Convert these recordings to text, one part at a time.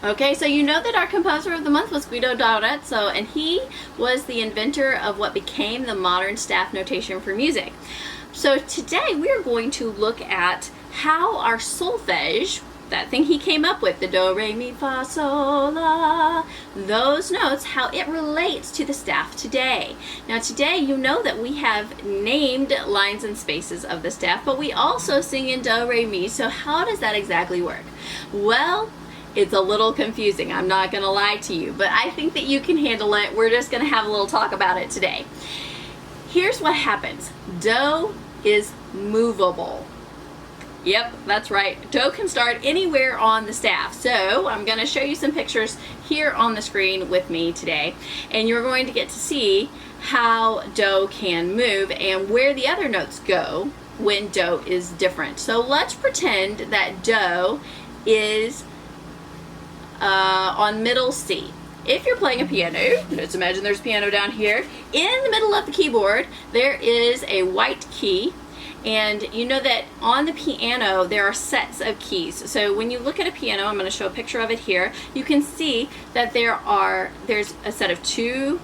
Okay, so you know that our composer of the month was Guido d'Arezzo, and he was the inventor of what became the modern staff notation for music. So today we're going to look at how our solfege, that thing he came up with, the do, re, mi, fa, sol, la, those notes, how it relates to the staff today. Now today you know that we have named lines and spaces of the staff, but we also sing in do, re, mi, so how does that exactly work? Well, it's a little confusing, I'm not gonna lie to you, but I think that you can handle it. We're just gonna have a little talk about it today. Here's what happens. Do is movable. Yep, that's right. Do can start anywhere on the staff. So I'm going to show you some pictures here on the screen with me today, and you're going to get to see how do can move and where the other notes go when do is different. So let's pretend that do is on middle C. If you're playing a piano, let's imagine there's a piano down here. In the middle of the keyboard, there is a white key. And you know that on the piano there are sets of keys. So when you look at a piano, I'm going to show a picture of it here, you can see that there's a set of 2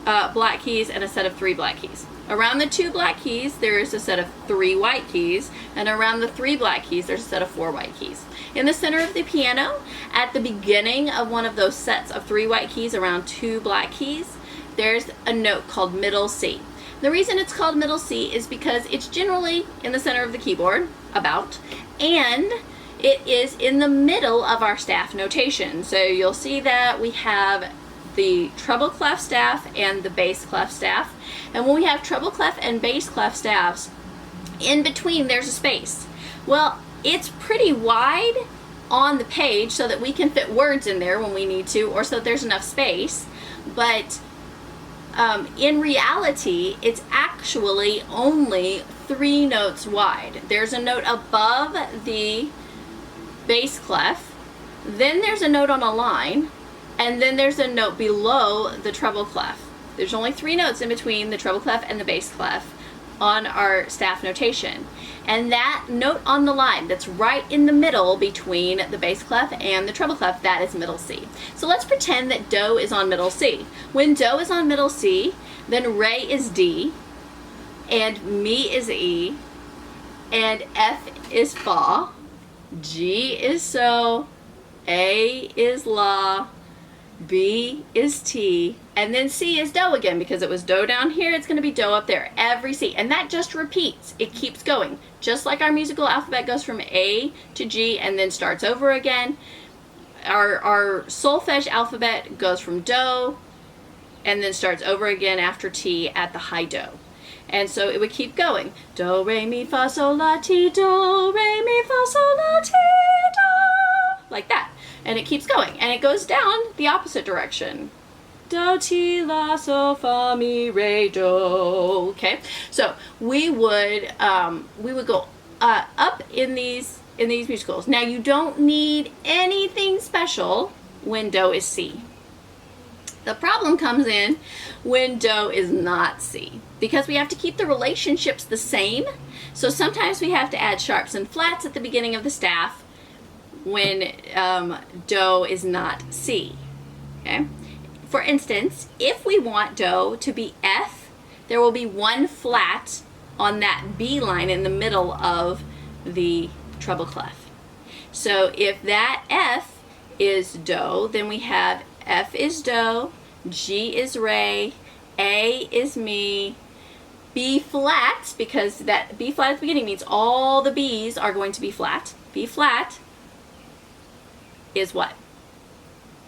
black keys and a set of 3 black keys. Around the 2 black keys there is a set of 3 white keys, and around the 3 black keys there's a set of 4 white keys. In the center of the piano, at the beginning of one of those sets of 3 white keys around 2 black keys, there's a note called middle C. The reason it's called middle C is because it's generally in the center of the keyboard, and it is in the middle of our staff notation. So you'll see that we have the treble clef staff and the bass clef staff. And when we have treble clef and bass clef staffs, in between there's a space. Well, it's pretty wide on the page so that we can fit words in there when we need to, or so there's enough space, but in reality, it's actually only 3 notes wide. There's a note above the bass clef, then there's a note on a line, and then there's a note below the treble clef. There's only 3 notes in between the treble clef and the bass clef on our staff notation. And that note on the line that's right in the middle between the bass clef and the treble clef, that is middle C. So let's pretend that do is on middle C. When do is on middle C, then re is D, and mi is E, and F is fa, G is so, A is la, B is T, and then C is do again. Because it was do down here, it's going to be do up there. Every C. And that just repeats. It keeps going. Just like our musical alphabet goes from A to G and then starts over again, our solfege alphabet goes from do and then starts over again after T at the high do. And so it would keep going. Do, re, mi, fa, sol, la, ti, do, re, mi, fa, sol, la, ti, do. Like that. And it keeps going, and it goes down the opposite direction. Do, ti, la, sol, fa, mi, re, do. Okay, so we would go up in these musicals. Now you don't need anything special when do is C. The problem comes in when do is not C, because we have to keep the relationships the same. So sometimes we have to add sharps and flats at the beginning of the staff when do is not C. Okay? For instance, if we want do to be F, there will be 1 flat on that B line in the middle of the treble clef. So if that F is do, then we have F is do, G is re, A is mi, B flat, because that B flat at the beginning means all the B's are going to be flat. B flat is what?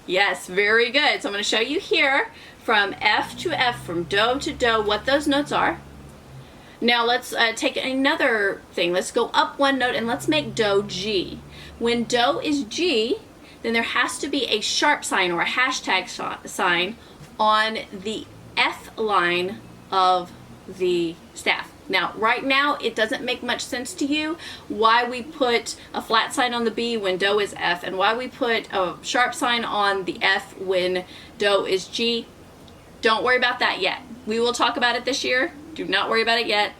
Yes, very good. So I'm going to show you here from F to F, from do to do, what those notes are. Now let's take another thing. Let's go up 1 note and let's make do G. When do is G, then there has to be a sharp sign or a hashtag sign on the F line of the staff. Now, right now, it doesn't make much sense to you why we put a flat sign on the B when do is F, and why we put a sharp sign on the F when do is G. Don't worry about that yet. We will talk about it this year. Do not worry about it yet.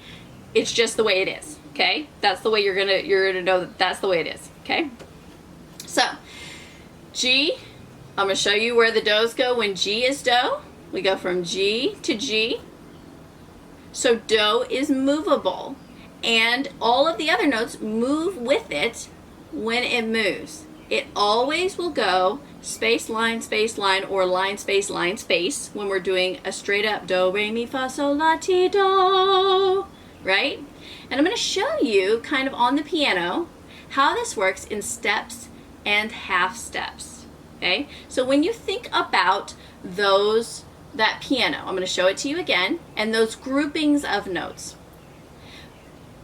It's just the way it is, okay? That's the way you're gonna know that that's the way it is, okay? So, G, I'm going to show you where the do's go when G is do. We go from G to G. So do is movable, and all of the other notes move with it when it moves. It always will go space, line, or line, space when we're doing a straight up do, re, mi, fa, sol, la, ti, do, right? And I'm going to show you kind of on the piano how this works in steps and half steps, okay? So when you think about that piano, I'm going to show it to you again, and those groupings of notes.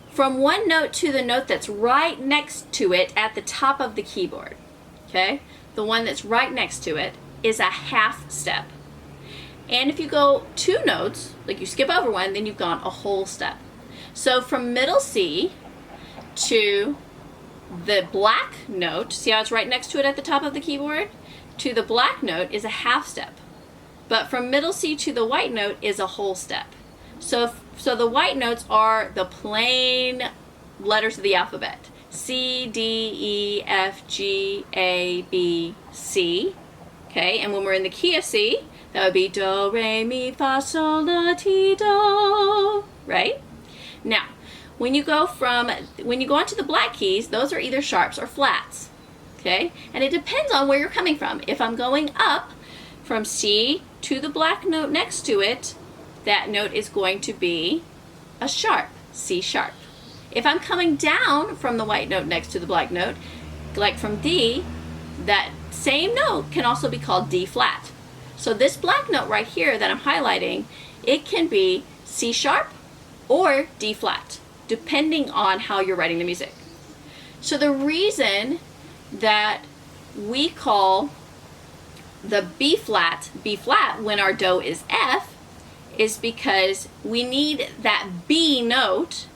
From one note to the note that's right next to it at the top of the keyboard, okay? The one that's right next to it is a half step. And if you go 2 notes, like you skip over one, then you've gone a whole step. So from middle C to the black note, see how it's right next to it at the top of the keyboard? To the black note is a half step. But from middle C to the white note is a whole step. So the white notes are the plain letters of the alphabet. C, D, E, F, G, A, B, C. Okay, and when we're in the key of C, that would be do, re, mi, fa, sol, la, ti, do. Right? Now, when you go onto the black keys, those are either sharps or flats. Okay? And it depends on where you're coming from. If I'm going up from C to the black note next to it, that note is going to be a sharp, C sharp. If I'm coming down from the white note next to the black note, like from D, that same note can also be called D flat. So this black note right here that I'm highlighting, it can be C sharp or D flat, depending on how you're writing the music. So the reason that we call the B flat when our do is F is because we need that B note,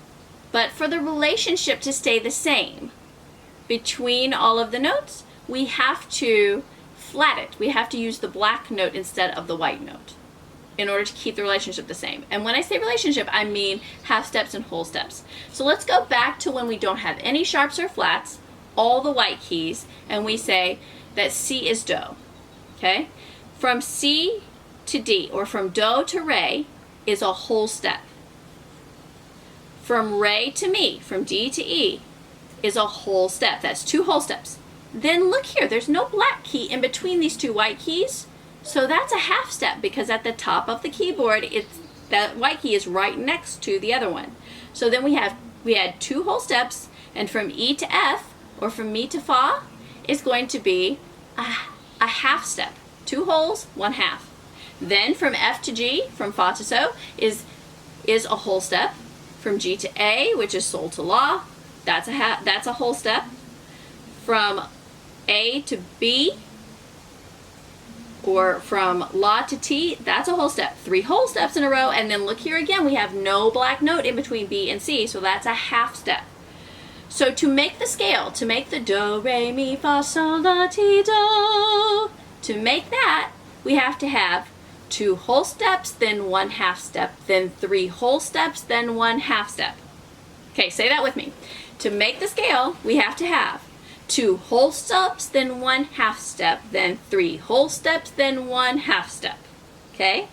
but for the relationship to stay the same between all of the notes, we have to flat it. We have to use the black note instead of the white note in order to keep the relationship the same. And when I say relationship, I mean half steps and whole steps. So let's go back to when we don't have any sharps or flats, all the white keys, and we say that C is do. Okay? From C to D, or from do to re, is a whole step. From re to mi, from D to E, is a whole step. That's 2 whole steps. Then look here, there's no black key in between these 2 white keys, so that's a half step because at the top of the keyboard, that white key is right next to the other one. So then we had 2 whole steps, and from E to F, or from mi to fa, is going to be a half step. 2 wholes, 1 half. Then from F to G, from fa to so, is a whole step. From G to A, which is sol to la, that's a whole step. From A to B, or from la to T, that's a whole step. 3 whole steps in a row, and then look here again, we have no black note in between B and C, so that's a half step. So to make the scale, to make the do, re, mi, fa, sol, la, ti, do, to make that, we have to have 2 whole steps, then 1 half step, then 3 whole steps, then 1 half step. Okay, say that with me. To make the scale, we have to have 2 whole steps, then 1 half step, then 3 whole steps, then 1 half step. Okay?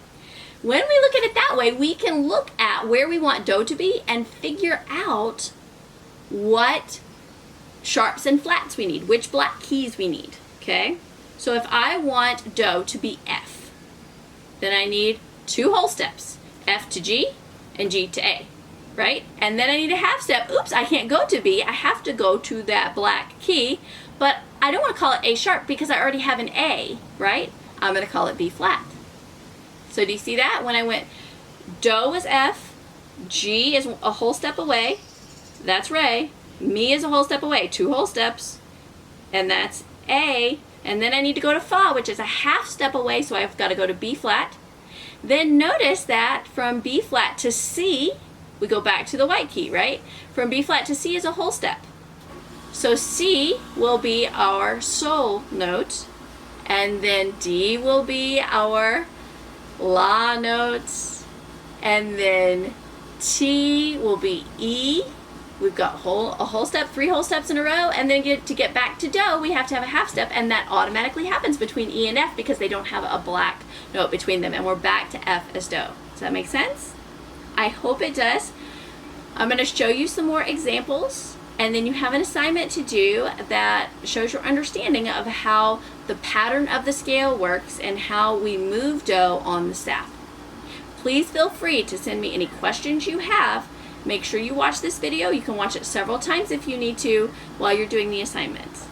When we look at it that way, we can look at where we want do to be and figure out what sharps and flats we need, which black keys we need. Okay? So if I want do to be F, then I need 2 whole steps, F to G and G to A, right? And then I need a half step. Oops, I can't go to B. I have to go to that black key, but I don't want to call it A sharp because I already have an A, right? I'm going to call it B flat. So do you see that? When I went do is F, G is a whole step away, that's re, mi is a whole step away, 2 whole steps, and that's A. And then I need to go to fa, which is a half step away, so I've got to go to B flat. Then notice that from B flat to C, we go back to the white key, right? From B flat to C is a whole step. So C will be our sol note, and then D will be our la notes, and then T will be E, we've got a whole step, 3 whole steps in a row, and then to get back to do, we have to have a half step, and that automatically happens between E and F because they don't have a black note between them, and we're back to F as do. Does that make sense? I hope it does. I'm going to show you some more examples, and then you have an assignment to do that shows your understanding of how the pattern of the scale works and how we move do on the staff. Please feel free to send me any questions you have. Make sure you watch this video. You can watch it several times if you need to while you're doing the assignments.